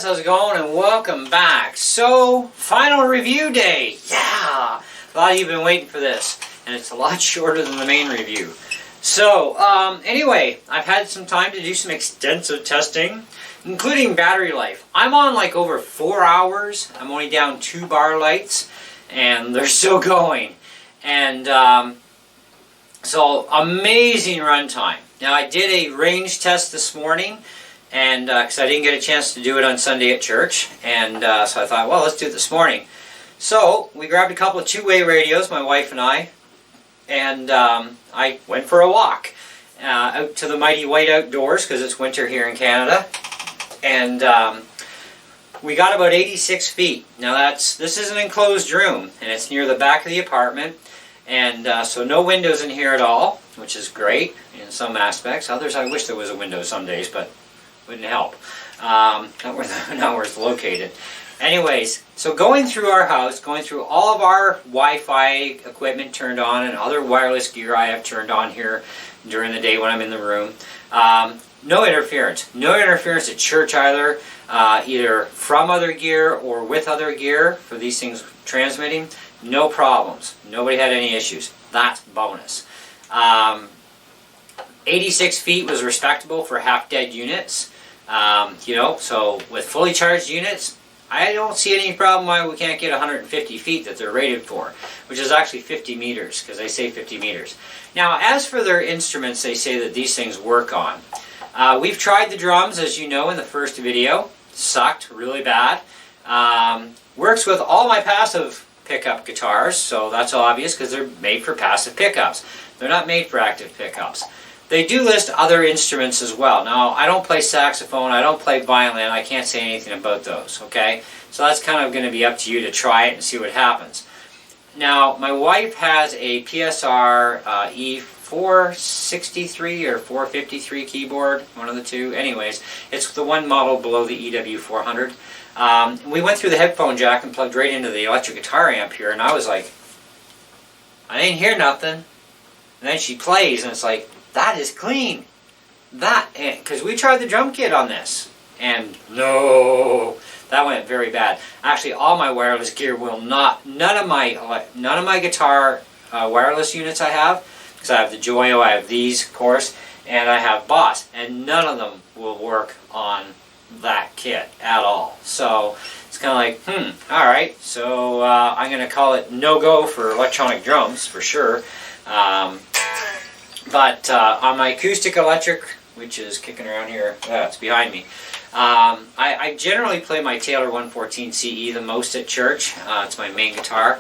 how's it going? And welcome back. So, final review day. Yeah! A lot of you have been waiting for this, and it's a lot shorter than the main review. So, anyway, I've had some time to do some extensive testing, including battery life. I'm on like over 4 hours. I'm only down 2 bar lights, and they're still going. And so, amazing runtime. Now, I did a range test this morning, and because I didn't get a chance to do it on Sunday at church, and so I thought, well, let's do it this morning. So we grabbed a couple of two-way radios, my wife and I went for a walk out to the mighty white outdoors because it's winter here in Canada, and we got about 86 feet. Now this is an enclosed room, and it's near the back of the apartment, and so no windows in here at all, which is great in some aspects. Others, I wish there was a window some days, but wouldn't help. Not where it's located. Anyways, so going through our house, going through all of our Wi-Fi equipment turned on and other wireless gear I have turned on here during the day when I'm in the room. No interference. No interference at church either, either from other gear or with other gear for these things transmitting. No problems. Nobody had any issues. That's bonus. 86 feet was respectable for half-dead units. So with fully charged units, I don't see any problem why we can't get 150 feet that they're rated for, which is actually 50 meters, because they say 50 meters. Now, as for their instruments, they say that these things work on. We've tried the drums, as you know, in the first video. Sucked really bad. Works with all my passive pickup guitars, so that's obvious because they're made for passive pickups. They're not made for active pickups. They do list other instruments as well. Now, I don't play saxophone, I don't play violin, I can't say anything about those, okay? So that's kind of going to be up to you to try it and see what happens. Now, my wife has a PSR E463 or 453 keyboard, one of the two. Anyways, it's the one model below the EW400. We went through the headphone jack and plugged right into the electric guitar amp here, and I was like, I didn't hear nothing. And then she plays, and it's like, that is clean. Because we tried the drum kit on this, and no, that went very bad. Actually, all my wireless gear will not. None of my guitar wireless units I have, because I have the Joyo, I have these, of course, and I have Boss, and none of them will work on that kit at all. So it's kind of like, all right. So I'm going to call it no go for electronic drums for sure. But on my acoustic electric, which is kicking around here, it's behind me, I generally play my Taylor 114 CE the most at church. It's my main guitar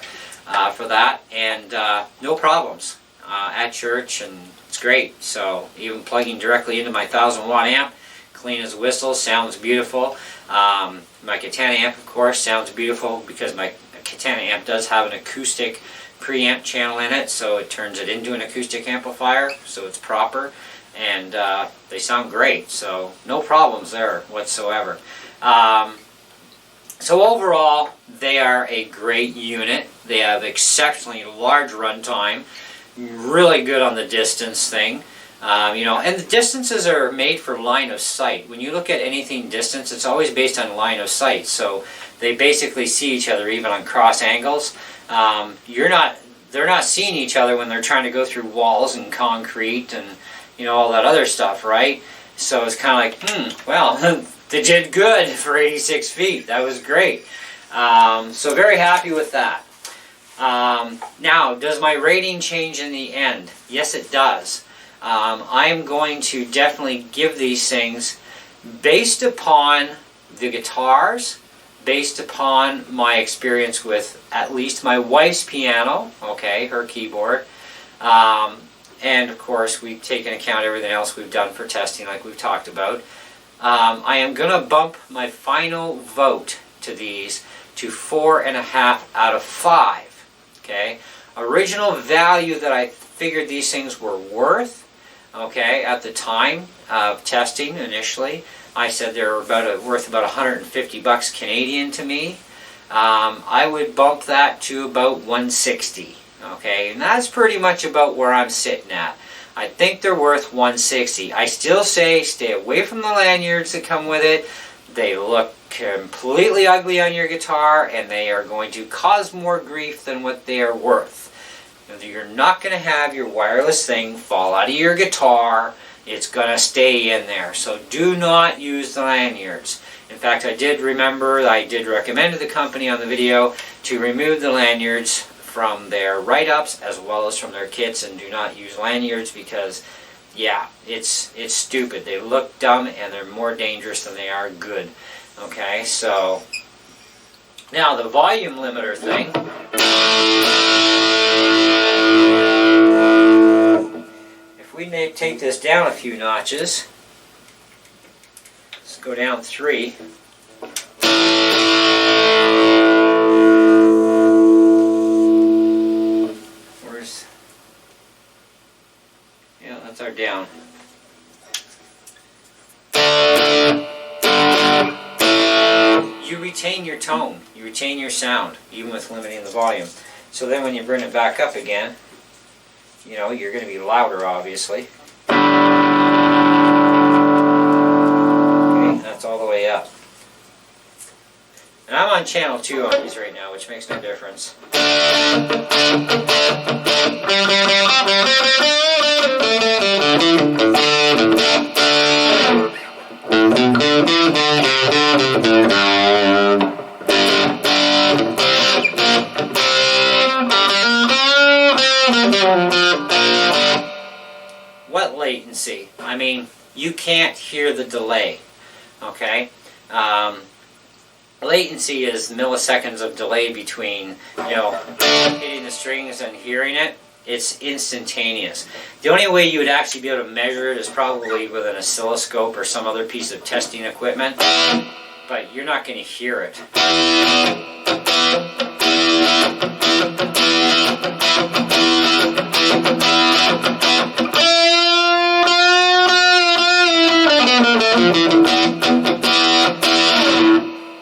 for that, and no problems at church, and it's great. So even plugging directly into my 1000-watt amp, clean as a whistle, sounds beautiful. My Katana amp, of course, sounds beautiful because my Katana amp does have an acoustic preamp channel in it, so it turns it into an acoustic amplifier, so it's proper, and they sound great, so no problems there whatsoever. So overall, they are a great unit. They have exceptionally large runtime, really good on the distance thing, and the distances are made for line of sight. When you look at anything distance, it's always based on line of sight, so they basically see each other even on cross angles. They're not seeing each other when they're trying to go through walls and concrete and all that other stuff, right? So it's kind of like, well, they did good for 86 feet. That was great. So very happy with that. Now, does my rating change in the end? Yes, it does. I'm going to definitely give these things based upon the guitars, based upon my experience with at least my wife's piano, okay, her keyboard, and of course we take into account everything else we've done for testing like we've talked about. I am going to bump my final vote to these to 4.5 out of 5, okay. Original value that I figured these things were worth, okay, at the time of testing initially, I said they were worth about 150 bucks Canadian to me. I would bump that to about 160. Okay, and that's pretty much about where I'm sitting at. I think they're worth 160. I still say stay away from the lanyards that come with it. They look completely ugly on your guitar, and they are going to cause more grief than what they are worth. You're not going to have your wireless thing fall out of your guitar. It's going to stay in there. So do not use the lanyards. In fact, I did recommend to the company on the video to remove the lanyards from their write-ups as well as from their kits, and do not use lanyards because, yeah, it's stupid. They look dumb and they're more dangerous than they are good. Okay, so now the volume limiter thing. If we may take this down a few notches, let's go down 3. Yeah, that's our down. You retain your tone, you retain your sound, even with limiting the volume. So then when you bring it back up again, you know, you're going to be louder, obviously. Okay, that's all the way up. And I'm on channel 2 on these right now, which makes no difference. What latency? I mean, you can't hear the delay, okay? Latency is milliseconds of delay between, you know, hitting the strings and hearing it. It's instantaneous. The only way you would actually be able to measure it is probably with an oscilloscope or some other piece of testing equipment, but you're not going to hear it.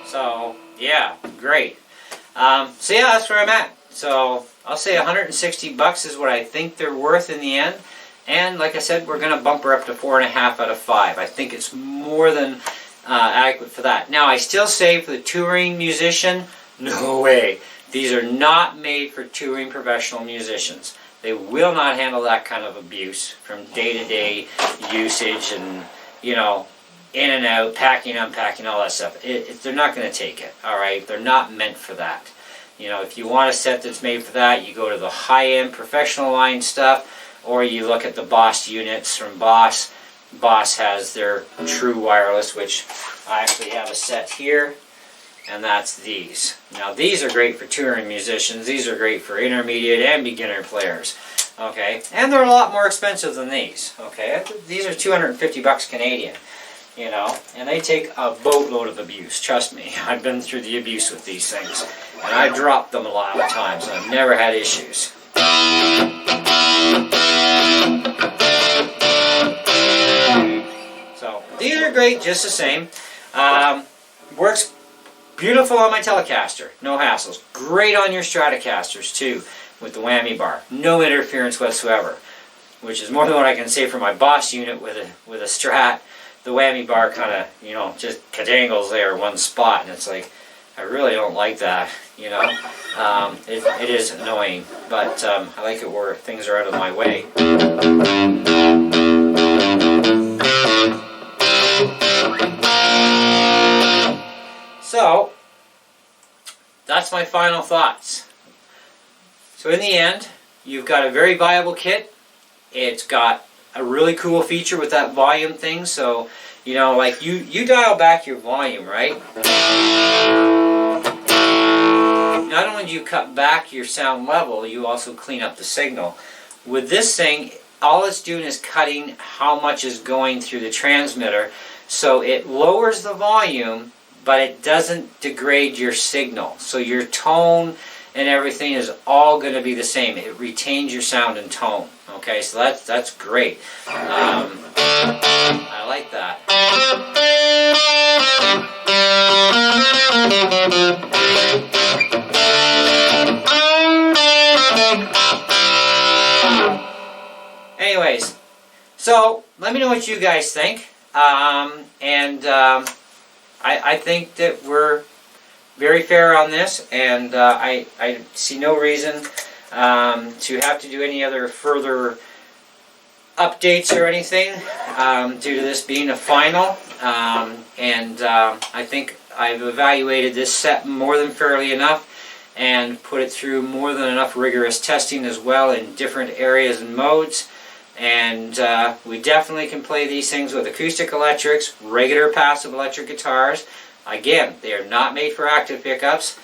So, yeah, great. So yeah, that's where I'm at. So I'll say $160 is what I think they're worth in the end. And like I said, we're going to bump her up to 4.5 out of 5. I think it's more than adequate for that. Now, I still say for the touring musician, no way. These are not made for touring professional musicians. They will not handle that kind of abuse from day-to-day usage and, you know, in and out, packing, unpacking, all that stuff. They're not going to take it, all right? They're not meant for that. You know, if you want a set that's made for that, you go to the high-end professional line stuff, or you look at the Boss units from Boss. Boss has their true wireless, which I actually have a set here, and that's these. Now, these are great for touring musicians. These are great for intermediate and beginner players, okay? And they're a lot more expensive than these, okay? These are $250 Canadian. You know, and they take a boatload of abuse, trust me. I've been through the abuse with these things, and I've dropped them a lot of times, and I've never had issues. So, these are great just the same. Works beautiful on my Telecaster, no hassles. Great on your Stratocasters, too, with the whammy bar. No interference whatsoever, which is more than what I can say for my Boss unit with a Strat. The whammy bar kind of, you know, just cadangles there in one spot, and it's like, I really don't like that, you know. It is annoying, but I like it where things are out of my way. So, that's my final thoughts. So in the end, you've got a very viable kit. It's got a really cool feature with that volume thing, so, you know, like you dial back your volume, right? Not only do you cut back your sound level, you also clean up the signal. With this thing, all it's doing is cutting how much is going through the transmitter, so it lowers the volume, but it doesn't degrade your signal. So your tone and everything is all going to be the same. It retains your sound and tone. Okay, so that's great. I like that. Anyways, so let me know what you guys think. I think that we're very fair on this, and I see no reason to have to do any other further updates or anything due to this being a final. I think I've evaluated this set more than fairly enough and put it through more than enough rigorous testing as well in different areas and modes. And we definitely can play these things with acoustic electrics, regular passive electric guitars. Again, they are not made for active pickups.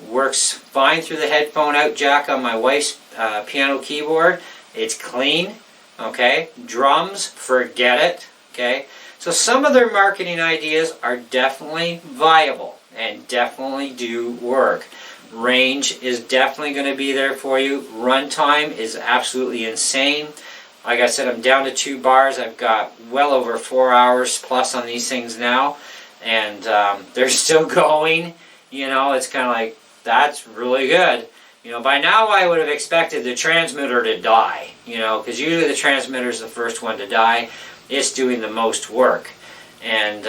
Works fine through the headphone out jack on my wife's piano keyboard. It's clean. Okay, drums, forget it. Okay, so some of their marketing ideas are definitely viable and definitely do work. Range is definitely going to be there for you. Runtime is absolutely insane. Like I said, I'm down to 2 bars. I've got well over 4 hours plus on these things now, and they're still going. You know, it's kind of like, that's really good. You know, by now I would have expected the transmitter to die, you know, because usually the transmitter is the first one to die. It's doing the most work, and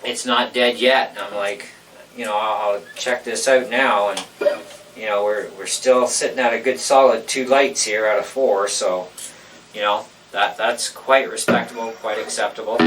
it's not dead yet. And I'm like, you know, I'll check this out now, and you know, we're still sitting at a good solid 2 lights here out of 4, so you know, that's quite respectable, quite acceptable.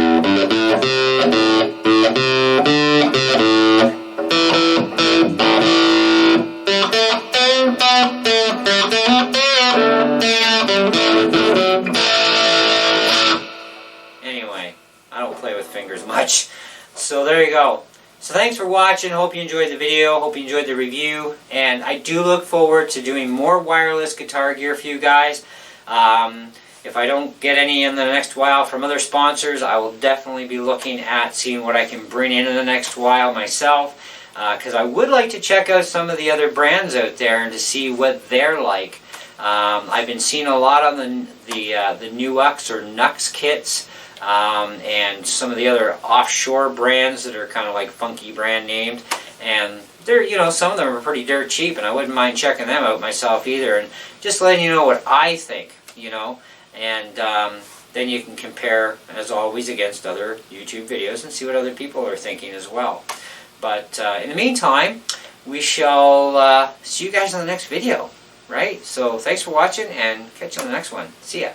Anyway, I don't play with fingers much. So there you go. So thanks for watching. Hope you enjoyed the video. Hope you enjoyed the review. And I do look forward to doing more wireless guitar gear for you guys. If I don't get any in the next while from other sponsors, I will definitely be looking at seeing what I can bring in the next while myself. Because I would like to check out some of the other brands out there and to see what they're like. I've been seeing a lot on the Nux or Nux kits, and some of the other offshore brands that are kind of like funky brand named, and they're, you know, some of them are pretty dirt cheap, and I wouldn't mind checking them out myself either, and just letting you know what I think, you know, and then you can compare, as always, against other YouTube videos and see what other people are thinking as well. But in the meantime, we shall see you guys on the next video, right? So thanks for watching, and catch you on the next one. See ya.